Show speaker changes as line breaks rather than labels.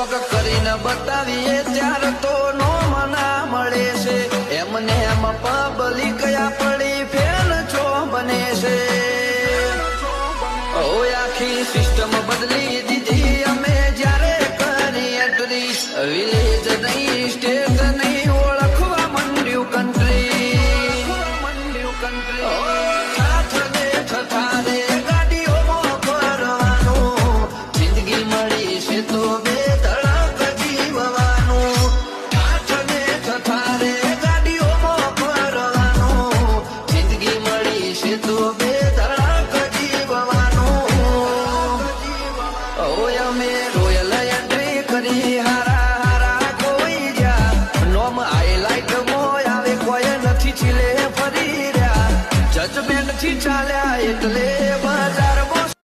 કોક કરીને બતાવીએ ત્યારે તો નો મના મળે છે એમને એમ પબ્લિક આપણી ફેન છો બને છે આખી સિસ્ટમ બદલી દીધી અમે જ્યારે કરી એન્ટ્રી વિલેજ નહીં સ્ટેટ નહીં ઓળખવા મંડ્યું કન્ટ્રી થારે ગાડીઓમાં ફરવાનું જિંદગી મળી છે તો બે ધડક જીવવાનું થારે ગાડીઓમાં ફરવાનું જિંદગી મળી છે તો બે ધડક જીવવાનું અમે રોયલ એન્ટ્રી કરી હારા હારા કોઈ જા નોમ હાઈલાઇટ મોય આવે કોઈ નથી છિલે ફરી રહ્યા જજમેન્ટ થી ચાલ્યા એટલે